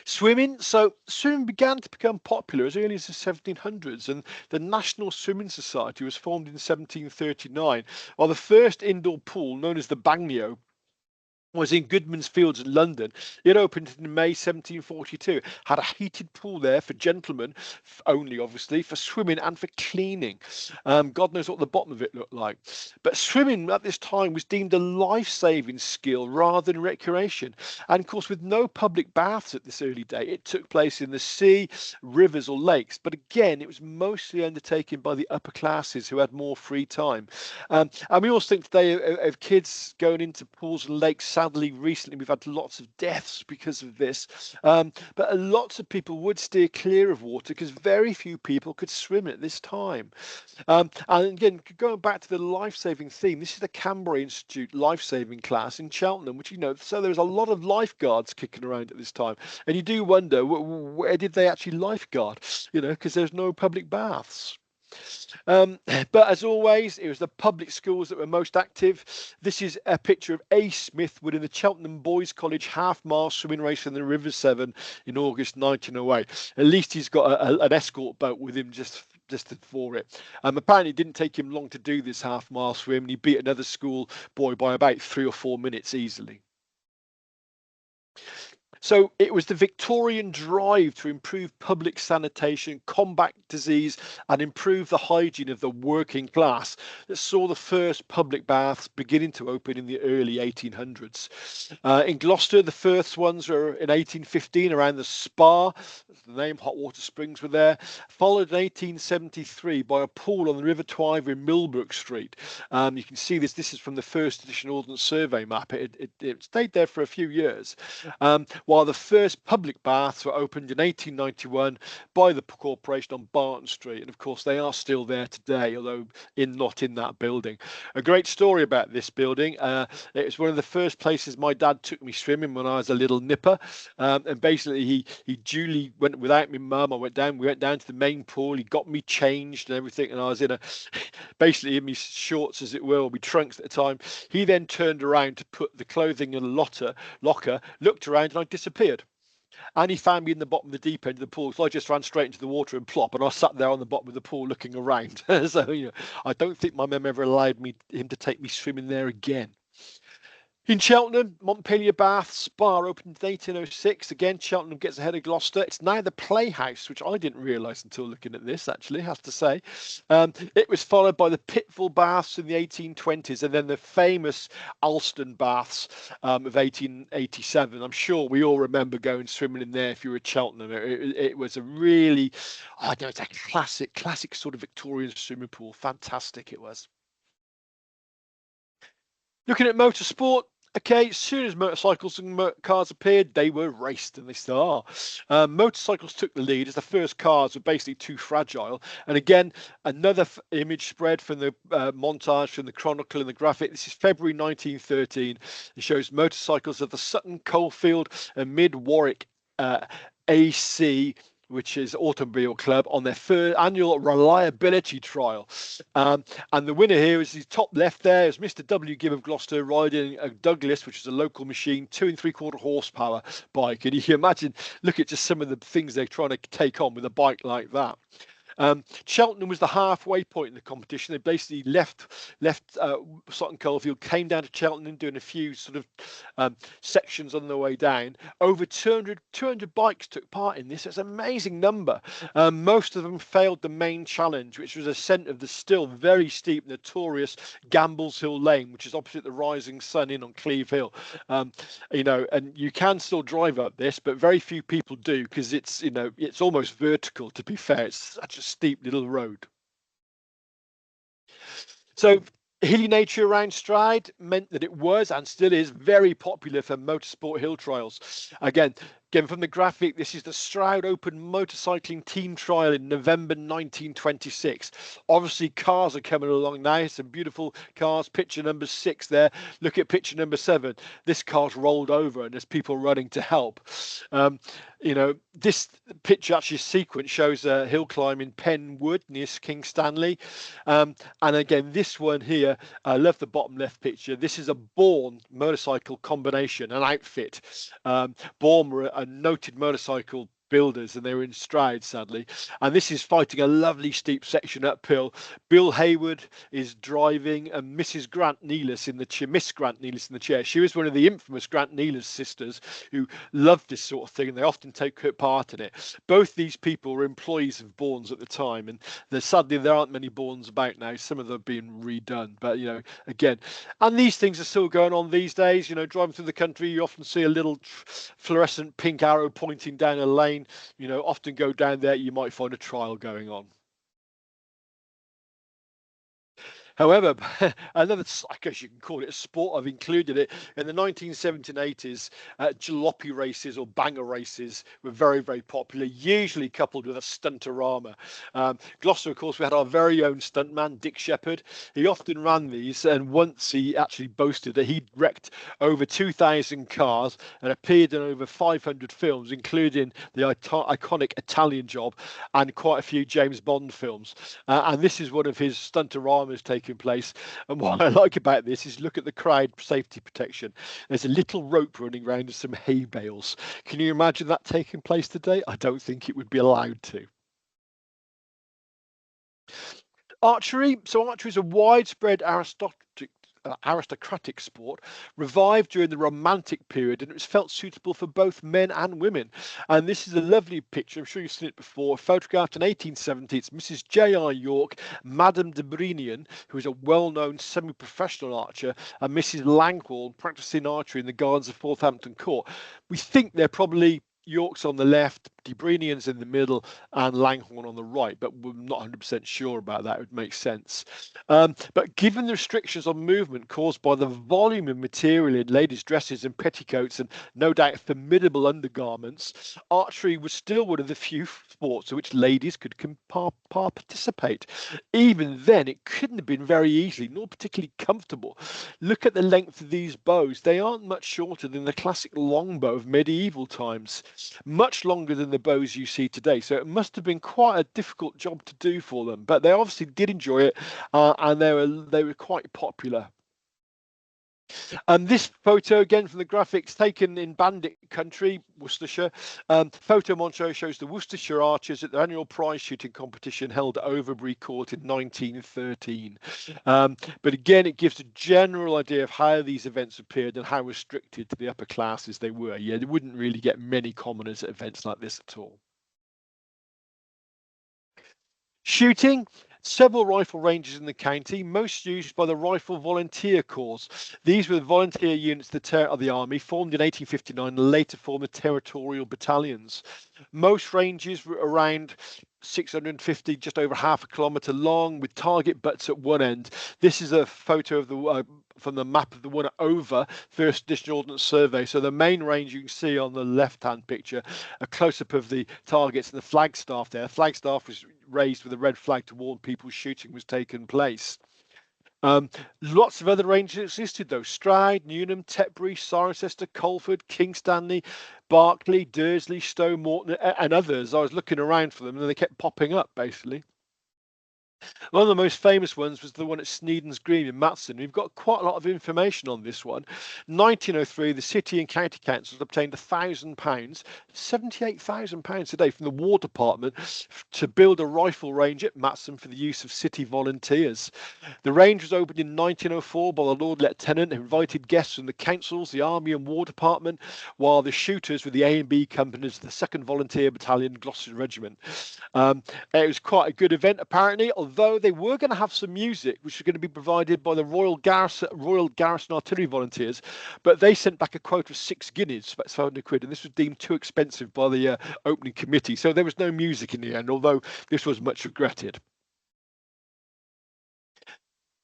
Swimming. So swimming began to become popular as early as the 1700s, and the National Swimming Society was formed in 1739, while the first indoor pool, known as the Bagnio, was in Goodman's Fields in London. It opened in May 1742. Had a heated pool there for gentlemen, only obviously, for swimming and for cleaning. God knows what the bottom of it looked like. But swimming at this time was deemed a life-saving skill rather than recreation. And of course, with no public baths at this early day, it took place in the sea, rivers or lakes. But again, it was mostly undertaken by the upper classes who had more free time. And we also think today of kids going into pools and lakes. Sadly, recently we've had lots of deaths because of this, but lots of people would steer clear of water because very few people could swim at this time. And again, going back to the life-saving theme, this is the Canberra Institute life-saving class in Cheltenham, which, so there's a lot of lifeguards kicking around at this time. And you do wonder, where did they actually lifeguard? Because there's no public baths. But as always, it was the public schools that were most active. This is a picture of A. Smith winning the Cheltenham Boys College half-mile swimming race in the River Severn in August 1908. At least he's got an escort boat with him just for it. Apparently, it didn't take him long to do this half-mile swim, and he beat another school boy by about 3 or 4 minutes easily. So it was the Victorian drive to improve public sanitation, combat disease, and improve the hygiene of the working class that saw the first public baths beginning to open in the early 1800s. In Gloucester, the first ones were in 1815 around the Spa. The name Hot Water Springs were there. Followed in 1873 by a pool on the River Twyver in Millbrook Street. You can see this is from the first edition Ordnance Survey map. It stayed there for a few years. While while the first public baths were opened in 1891 by the corporation on Barton Street. And of course, they are still there today, although not in that building. A great story about this building. It was one of the first places my dad took me swimming when I was a little nipper. And basically, he duly went without me mum. We went down to the main pool. He got me changed and everything. And I was basically in my shorts, as it were, or my trunks at the time. He then turned around to put the clothing in a locker, looked around, and I disappeared. And he found me in the bottom of the deep end of the pool, so I just ran straight into the water and plop, and I sat there on the bottom of the pool looking around. So I don't think my mum ever allowed him to take me swimming there again. In Cheltenham, Montpelier Bath Spa opened in 1806. Again, Cheltenham gets ahead of Gloucester. It's now the Playhouse, which I didn't realise until looking at this, actually, I have to say. It was followed by the Pitfall Baths in the 1820s, and then the famous Alston Baths of 1887. I'm sure we all remember going swimming in there if you were at Cheltenham. It was a really, it's a classic sort of Victorian swimming pool. Fantastic it was. Looking at motorsport, okay, as soon as motorcycles and cars appeared, they were raced, and they still are. Motorcycles took the lead as the first cars were basically too fragile. And again, another image spread from the montage from the Chronicle and the graphic. This is February 1913. It shows motorcycles of the Sutton Coldfield and Mid Warwick AC, which is Automobile Club, on their third annual reliability trial. And the winner here is the top left there is Mr. W. Gibb of Gloucester riding a Douglas, which is a local machine, 2 3/4 horsepower bike. And you can imagine, look at just some of the things they're trying to take on with a bike like that. Cheltenham was the halfway point in the competition. They basically left Sutton Coldfield, came down to Cheltenham, doing a few sort of sections on the way down. Over 200 bikes took part in this. It's an amazing number. Most of them failed the main challenge, which was ascent of the still very steep, notorious Gambles Hill Lane, which is opposite the Rising Sun Inn on Cleve Hill. And you can still drive up this, but very few people do, because it's almost vertical, to be fair. It's such a steep little road. So hilly nature around Stride meant that it was and still is very popular for motorsport hill trials. Again from the graphic, this is the Stroud Open motorcycling team trial in November 1926. Obviously, cars are coming along now. Some beautiful cars. Picture number 6 there. Look at picture number 7. This car's rolled over and there's people running to help. This picture actually sequence shows a hill climb in Penn Wood near King Stanley. And again, this one here, I love the bottom left picture. This is a Bourne motorcycle combination, an outfit. Bourne were a noted motorcycle builders, and they were in Stride, sadly. And this is fighting a lovely steep section uphill. Bill Hayward is driving, and Mrs. Grant Nealis Miss Grant Nealis in the chair. She was one of the infamous Grant Nealis sisters who loved this sort of thing, and they often take part in it. Both these people were employees of Bourne's at the time, and sadly there aren't many Bourne's about now. Some of them have been redone, but again, and these things are still going on these days. Driving through the country, you often see a little fluorescent pink arrow pointing down a lane. Often go down there, you might find a trial going on. However, another, I guess you can call it a sport, I've included it. In the 1970s and 80s, jalopy races or banger races were very, very popular, usually coupled with a stunterama. Gloucester, of course, we had our very own stuntman, Dick Shepherd. He often ran these, and once he actually boasted that he'd wrecked over 2,000 cars and appeared in over 500 films, including the iconic Italian Job and quite a few James Bond films. And this is one of his stunteramas taking place. And what I like about this is look at the crowd safety protection. There's a little rope running around and some hay bales. Can you imagine that taking place today? I don't think it would be allowed to. Archery. So archery is a widespread aristocratic sport, revived during the Romantic period, and it was felt suitable for both men and women. And this is a lovely picture, I'm sure you've seen it before, photographed in 1870. It's Mrs. J.R. York, Madame de Brenian, who is a well-known semi-professional archer, and Mrs. Langwall, practicing archery in the gardens of Forthampton Court. We think they're probably York's on the left, Debrinians in the middle, and Langhorne on the right, but we're not 100% sure about that. It would make sense. But given the restrictions on movement caused by the volume of material in ladies' dresses and petticoats and no doubt formidable undergarments, archery was still one of the few sports in which ladies could participate. Even then, it couldn't have been very easy, nor particularly comfortable. Look at the length of these bows. They aren't much shorter than the classic longbow of medieval times, much longer than the bows you see today. So it must have been quite a difficult job to do for them, but they obviously did enjoy it, and they were quite popular. This photo again from the graphics taken in Bandit country, Worcestershire. Photo montage shows the Worcestershire archers at their annual prize shooting competition held at Overbury Court in 1913. But again, it gives a general idea of how these events appeared and how restricted to the upper classes they were. Yeah, they wouldn't really get many commoners at events like this at all. Shooting. Several rifle ranges in the county, most used by the Rifle Volunteer Corps. These were the volunteer units of the Army, formed in 1859 and later formed the territorial battalions. Most ranges were around 650, just over half a kilometre long, with target butts at one end. This is a photo of the from the map of the one at Over, First Edition Ordnance Survey. So the main range you can see on the left-hand picture, a close-up of the targets and the flagstaff there. The flagstaff was raised with a red flag to warn people shooting was taking place. Lots of other ranges existed though: Stroud, Newnham, Tetbury, Cirencester, Colford, King Stanley, Berkeley, Dursley, Stowe, Morton, and others. I was looking around for them and they kept popping up basically. One of the most famous ones was the one at Sneedon's Green in Matson. We've got quite a lot of information on this one. 1903, the city and county councils obtained £1,000, £78,000 a day from the War Department to build a rifle range at Matson for the use of city volunteers. The range was opened in 1904 by the Lord Lieutenant, who invited guests from the councils, the Army and War Department, while the shooters were the A and B companies of the 2nd Volunteer Battalion, Gloucestershire Regiment. It was quite a good event apparently, although they were going to have some music which was going to be provided by the Royal Garrison Artillery Volunteers, but they sent back a quote of 6 guineas, about £500, and this was deemed too expensive by the opening committee, so there was no music in the end, although this was much regretted.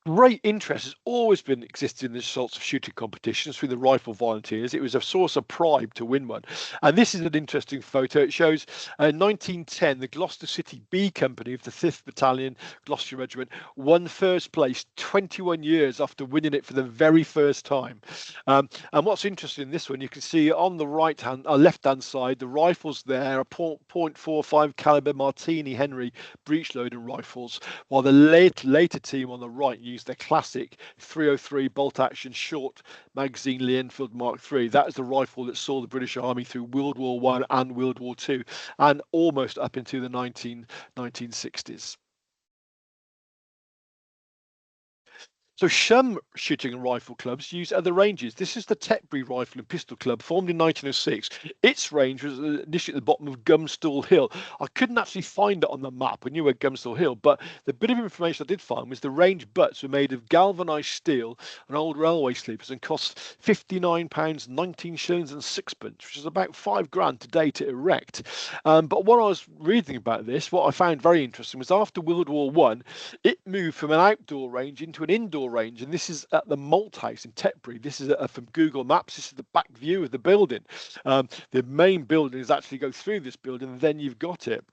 Great interest has always been existed in the sorts of shooting competitions through the rifle volunteers. It was a source of pride to win one. And this is an interesting photo. It shows 1910, the Gloucester City B Company of the 5th Battalion, Gloucestershire Regiment, won first place 21 years after winning it for the very first time. And what's interesting in this one, you can see on the left-hand side, the rifles there are .45 caliber Martini Henry breech-loading rifles, while the later team on the right used their classic 303 bolt-action short magazine Lee Enfield Mark III. That is the rifle that saw the British Army through World War I and World War II, and almost up into the 1960s. So some shooting and rifle clubs use other ranges. This is the Tetbury Rifle and Pistol Club, formed in 1906. Its range was initially at the bottom of Gumstall Hill. I couldn't actually find it on the map. I knew where Gumstall Hill, but the bit of information I did find was the range butts were made of galvanised steel and old railway sleepers and cost £59, 19 shillings and sixpence, which is about £5 today to erect. But when I was reading about this, what I found very interesting was after World War I, it moved from an outdoor range into an indoor range, and this is at the Malt House in Tetbury. This is from Google Maps. This is the back view of the building. The main building is actually go through this building, and then you've got it.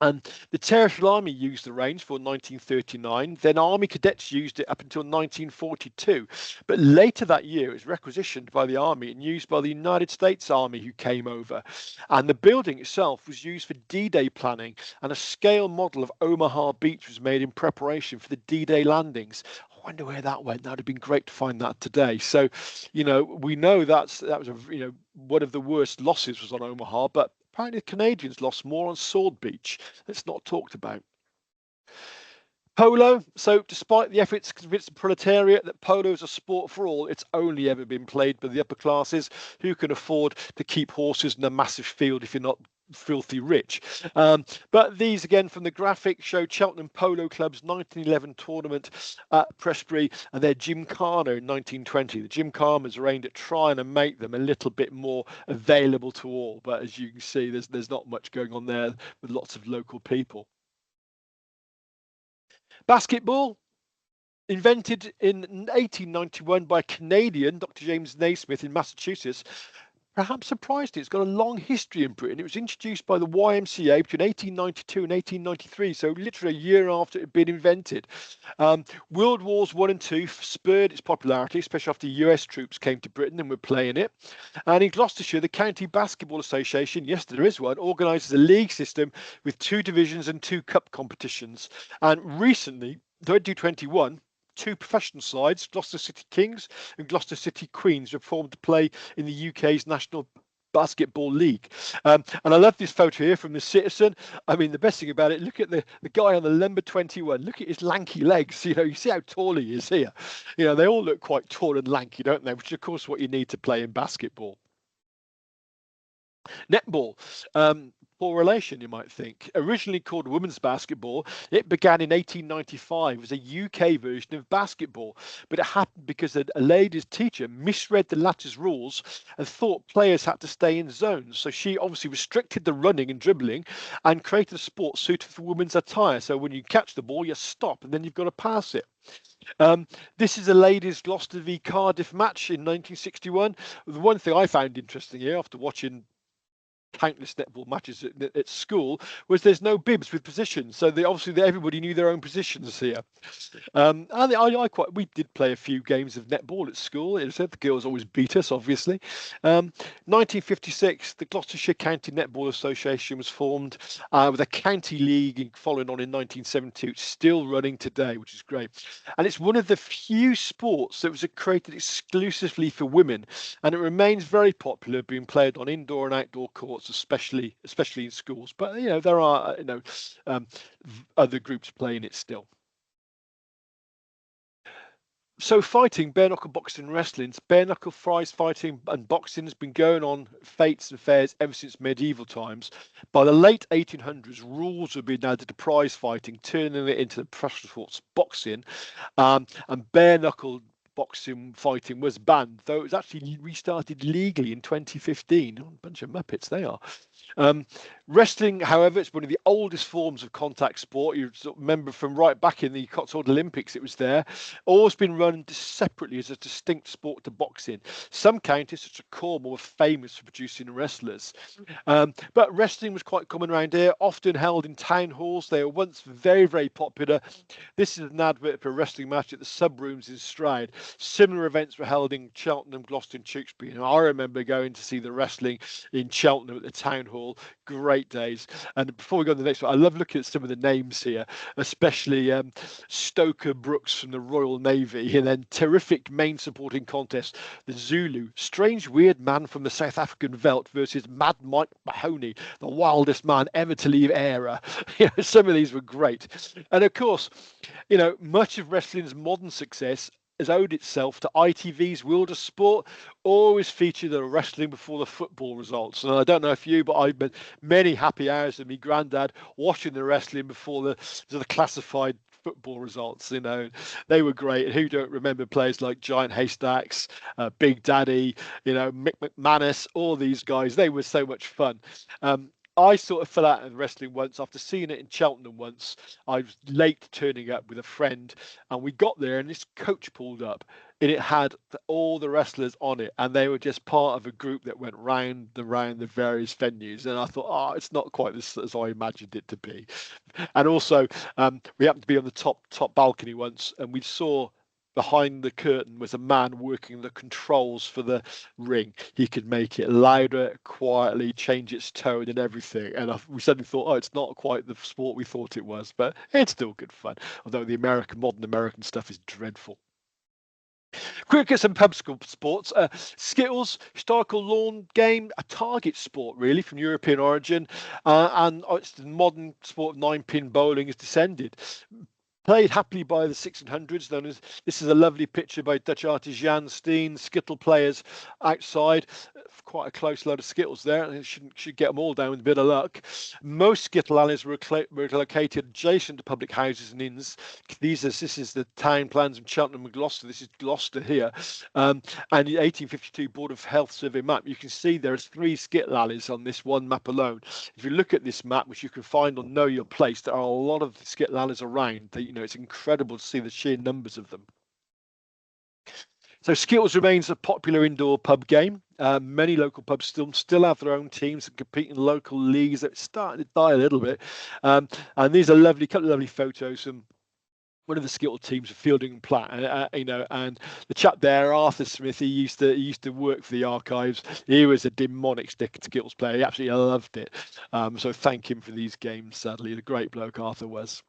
And the Territorial Army used the range for 1939. Then Army cadets used it up until 1942. But later that year, it was requisitioned by the Army and used by the United States Army, who came over. And the building itself was used for D-Day planning, and a scale model of Omaha Beach was made in preparation for the D-Day landings. I wonder where that went. That would have been great to find that today. So, we know that was one of the worst losses was on Omaha, but apparently the Canadians lost more on Sword Beach. That's not talked about. Polo. So despite the efforts to convince the proletariat that polo is a sport for all, it's only ever been played by the upper classes who can afford to keep horses in a massive field if you're not filthy rich. But these again from the graphic show Cheltenham Polo Club's 1911 tournament at Prestbury and their Gymkhana in 1920. The Gymkhanas are aimed at trying to make them a little bit more available to all. But as you can see, there's not much going on there with lots of local people. Basketball, invented in 1891 by a Canadian, Dr. James Naismith in Massachusetts, perhaps surprised. It's got a long history in Britain. It was introduced by the YMCA between 1892 and 1893, so literally a year after it had been invented. World Wars One and Two spurred its popularity, especially after US troops came to Britain and were playing it. And in Gloucestershire, the County Basketball Association, yes, there is one, organises a league system with 2 divisions and 2 cup competitions. And recently, 2021, 2 professional sides, Gloucester City Kings and Gloucester City Queens, were formed to play in the UK's National Basketball League. And I love this photo here from the Citizen. I mean, the best thing about it, look at the guy on the number 21. Look at his lanky legs. You see how tall he is here. They all look quite tall and lanky, don't they? Which is, of course, what you need to play in basketball. Netball. Poor relation, you might think. Originally called women's basketball, it began in 1895 as a UK version of basketball, but it happened because a ladies' teacher misread the latter's rules and thought players had to stay in zones. So she obviously restricted the running and dribbling and created a sport suited for women's attire. So when you catch the ball, you stop and then you've got to pass it. This is a ladies' Gloucester v Cardiff match in 1961. The one thing I found interesting here, after watching countless netball matches at school, was there's no bibs with positions, so everybody knew their own positions here. And we did play a few games of netball at school. The girls always beat us, obviously. 1956, the Gloucestershire County Netball Association was formed with a county league following on in 1972. It's still running today, which is great, and it's one of the few sports that was created exclusively for women, and it remains very popular, being played on indoor and outdoor courts, especially in schools. But there are other groups playing it still. So fighting, bare knuckle boxing and wrestling, bare knuckle prize fighting and boxing has been going on fetes and fairs ever since medieval times. By the late 1800s, rules have been added to prize fighting, turning it into the professional sports boxing, and bare knuckle boxing fighting was banned, though it was actually restarted legally in 2015. A bunch of muppets they are. Wrestling, however, it's one of the oldest forms of contact sport. You remember from right back in the Cotswold Olympics, it was there. Always been run separately as a distinct sport to boxing. Some counties, such as Cornwall, were famous for producing wrestlers. But wrestling was quite common around here, often held in town halls. They were once very, very popular. This is an advert for a wrestling match at the Sub Rooms in Stroud. Similar events were held in Cheltenham, Gloucester and Tewkesbury. And I remember going to see the wrestling in Cheltenham at the town hall. Great days. And before we go to the next one, I love looking at some of the names here, especially Stoker Brooks from the Royal Navy, and then terrific main supporting contest, the Zulu, strange weird man from the South African Veldt versus Mad Mike Mahoney, the wildest man ever to leave era. Some of these were great. And of course, much of wrestling's modern success has owed itself to ITV's World of Sport, always featured a wrestling before the football results. And I don't know if you, but I've been many happy hours with my granddad watching the wrestling before the classified football results. They were great. And who don't remember players like Giant Haystacks, Big Daddy, Mick McManus, all these guys? They were so much fun. I sort of fell out of wrestling once after seeing it in Cheltenham once. I was late turning up with a friend, and we got there, and this coach pulled up, and it had all the wrestlers on it, and they were just part of a group that went round the various venues. And I thought, it's not quite as I imagined it to be. And also, we happened to be on the top balcony once, and we saw behind the curtain was a man working the controls for the ring. He could make it louder, quietly, change its tone and everything. And we suddenly thought, it's not quite the sport we thought it was, but it's still good fun. Although the modern American stuff is dreadful. Crickets and pub sports. Skittles, historical lawn game, a target sport really from European origin, and it's the modern sport of 9-pin bowling has descended. Played happily by the 1600s. Known as This is a lovely picture by Dutch artist Jan Steen. Skittle players outside, quite a close load of skittles there, and it should get them all down with a bit of luck. Most skittle alleys were located adjacent to public houses and inns. This is the town plans of Cheltenham and Gloucester. This is Gloucester here, and the 1852 Board of Health survey map. You can see there are 3 skittle alleys on this one map alone. If you look at this map, which you can find on Know Your Place, there are a lot of skittle alleys around. It's incredible to see the sheer numbers of them. So Skittles remains a popular indoor pub game. Many local pubs still have their own teams and compete in local leagues. It's starting to die a little bit. And these are couple of lovely photos from one of the Skittle teams of Fielding and Platt, and the chap there, Arthur Smith, he used to work for the archives. He was a demonic Skittles player. He absolutely loved it. So thank him for these games. Sadly, the great bloke Arthur was.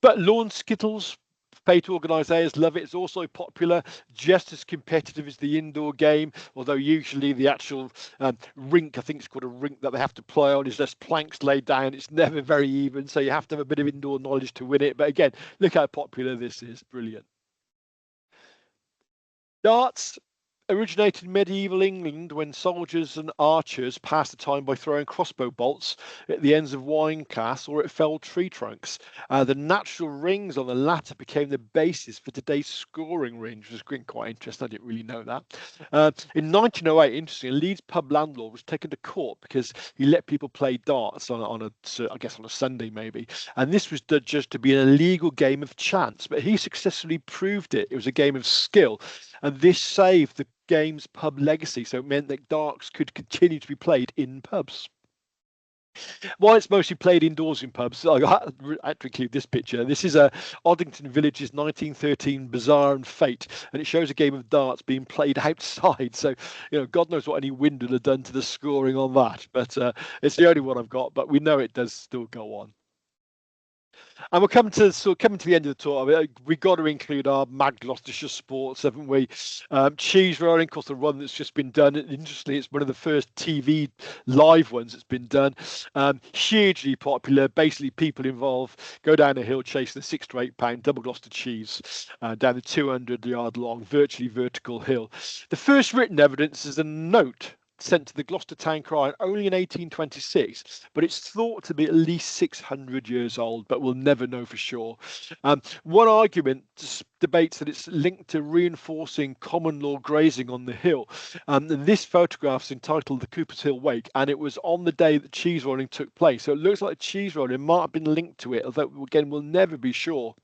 But lawn Skittles, pay to organisers love it. It's also popular, just as competitive as the indoor game, although usually the actual rink, I think it's called a rink that they have to play on, is just planks laid down. It's never very even, so you have to have a bit of indoor knowledge to win it. But again, look how popular this is. Brilliant. Darts originated in medieval England when soldiers and archers passed the time by throwing crossbow bolts at the ends of wine casks or at felled tree trunks. The natural rings on the latter became the basis for today's scoring range, which is quite interesting. I didn't really know that. In 1908, interesting, a Leeds pub landlord was taken to court because he let people play darts on a Sunday maybe, and this was judged to be an illegal game of chance. But he successfully proved it. It was a game of skill, and this saved the game's pub legacy, so it meant that darts could continue to be played in pubs. While it's mostly played indoors in pubs, I had to include this picture. This is Oddington Village's 1913 Bazaar and Fete, and it shows a game of darts being played outside. So, God knows what any wind would have done to the scoring on that. But it's the only one I've got, but we know it does still go on. And we're coming to the end of the tour. I mean, we've got to include our Mad Gloucestershire sports, haven't we? Cheese rolling, of course, the one that's just been done. Interestingly, it's one of the first TV live ones that's been done. Hugely popular. Basically, people involved go down a hill chasing a 6 to 8 pound double Gloucester cheese down the 200-yard long, virtually vertical hill. The first written evidence is a note sent to the Gloucester Town Crier only in 1826, but it's thought to be at least 600 years old, but we'll never know for sure. One argument debates that it's linked to reinforcing common law grazing on the hill. And this photograph is entitled The Cooper's Hill Wake, and it was on the day that cheese rolling took place. So it looks like cheese rolling might have been linked to it, although, again, we'll never be sure.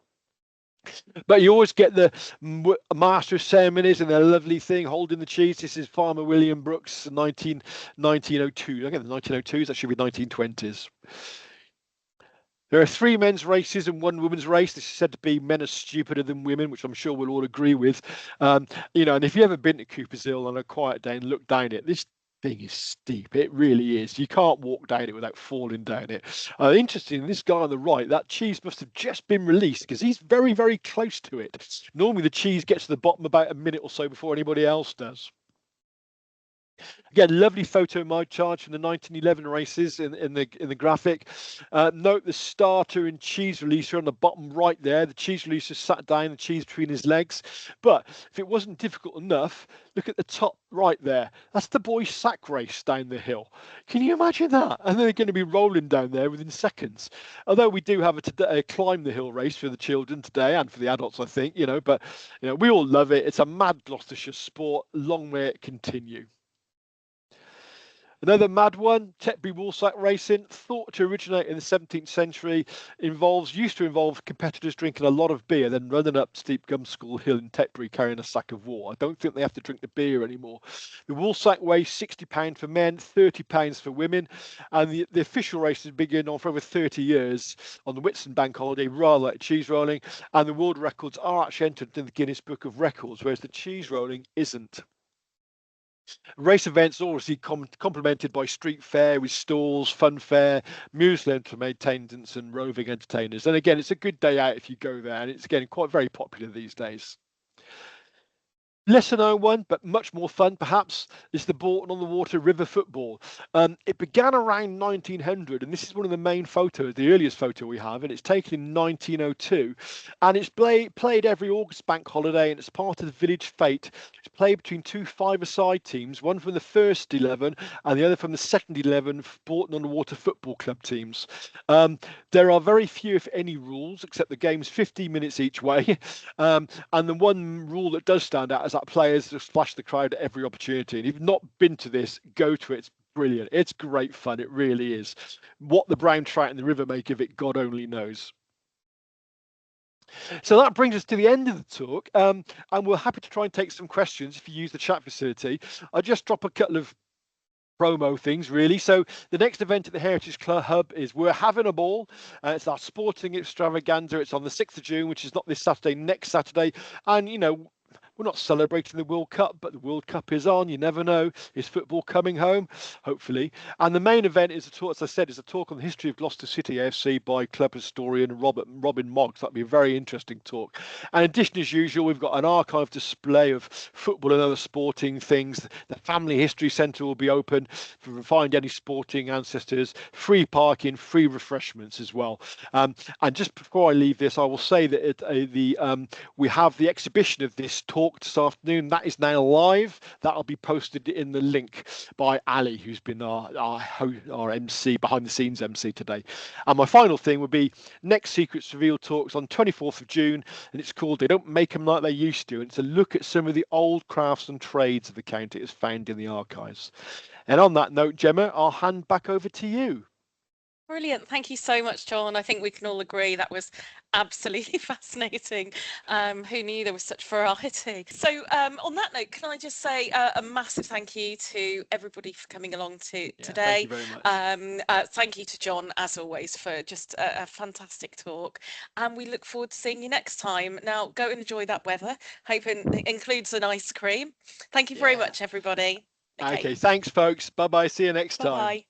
But you always get the master of ceremonies and a lovely thing holding the cheese. This is Farmer William Brooks, 1902. Again, the 1902s, that should be 1920s. There are 3 men's races and 1 women's race. This is said to be men are stupider than women, which I'm sure we'll all agree with. And if you've ever been to Cooper's Hill on a quiet day and looked down it, this thing is steep. It really is. You can't walk down it without falling down it. Interesting, this guy on the right, that cheese must have just been released because he's very, very close to it. Normally the cheese gets to the bottom about a minute or so before anybody else does. Again, lovely photo my charge from the 1911 races in the graphic. Note the starter and cheese releaser on the bottom right there. The cheese releaser sat down, the cheese between his legs. But if it wasn't difficult enough, look at the top right there. That's the boys' sack race down the hill. Can you imagine that? And they're going to be rolling down there within seconds. Although we do have a climb the hill race for the children today and for the adults, I think. But we all love it. It's a mad Gloucestershire sport. Long may it continue. Another mad one, Tetbury woolsack racing, thought to originate in the 17th century, used to involve competitors drinking a lot of beer, then running up steep Gumschool Hill in Tetbury carrying a sack of wool. I don't think they have to drink the beer anymore. The woolsack weighs £60 for men, £30 for women, and the official race has been going on for over 30 years on the Whitsun Bank holiday, rather like cheese rolling, and the world records are actually entered into the Guinness Book of Records, whereas the cheese rolling isn't. Race events are obviously complemented by street fair with stalls, fun fair, musical entertainments and roving entertainers. And again, it's a good day out if you go there, and it's again quite very popular these days. Lesser known one, but much more fun, perhaps, is the Bourton-on-the-Water river football. It began around 1900, and this is one of the main photos, the earliest photo we have, and it's taken in 1902. And it's played every August bank holiday, and it's part of the village fete. It's played between two five-a-side teams, one from the first 11 and the other from the second 11 Bourton-on-the-Water Football Club teams. There are very few, if any, rules, except the game's 15 minutes each way. And the one rule that does stand out is that players just splash the crowd at every opportunity. And if you've not been to this, go to it. It's brilliant. It's great fun. It really is. What the brown trout and the river make of it, God only knows. So that brings us to the end of the talk. And we're happy to try and take some questions if you use the chat facility. I'll just drop a couple of promo things really. So the next event at the Heritage Club Hub is We're Having a Ball. It's our sporting extravaganza. It's on the 6th of June, which is not this Saturday, next Saturday. And we're not celebrating the World Cup, but the World Cup is on. You never know. Is football coming home? Hopefully. And the main event is a talk, as I said, is a talk on the history of Gloucester City AFC by club historian Robin Moggs. That'll be a very interesting talk. And in addition, as usual, we've got an archive display of football and other sporting things. The Family History Centre will be open to find any sporting ancestors. Free parking, free refreshments as well. And just before I leave this, I will say that we have the exhibition of this talk this afternoon. That is now live. That'll be posted in the link by Ali, who's been our MC, behind the scenes MC today. And my final thing would be next Secrets Revealed talks on 24th of June, and it's called They Don't Make Them Like They Used to. And it's a look at some of the old crafts and trades of the county as found in the archives. And on that note, Gemma, I'll hand back over to you.
Brilliant. Thank you so much, John. I think we can all agree that was absolutely fascinating. Who knew there was such variety? So on that note, can I just say a massive thank you to everybody for coming along today.
Thank you very much.
Thank you to John, as always, for just a fantastic talk. And we look forward to seeing you next time. Now, go and enjoy that weather. Hoping it includes an ice cream. Thank you very much, everybody.
Okay, thanks, folks. Bye-bye. See you next time.
Bye.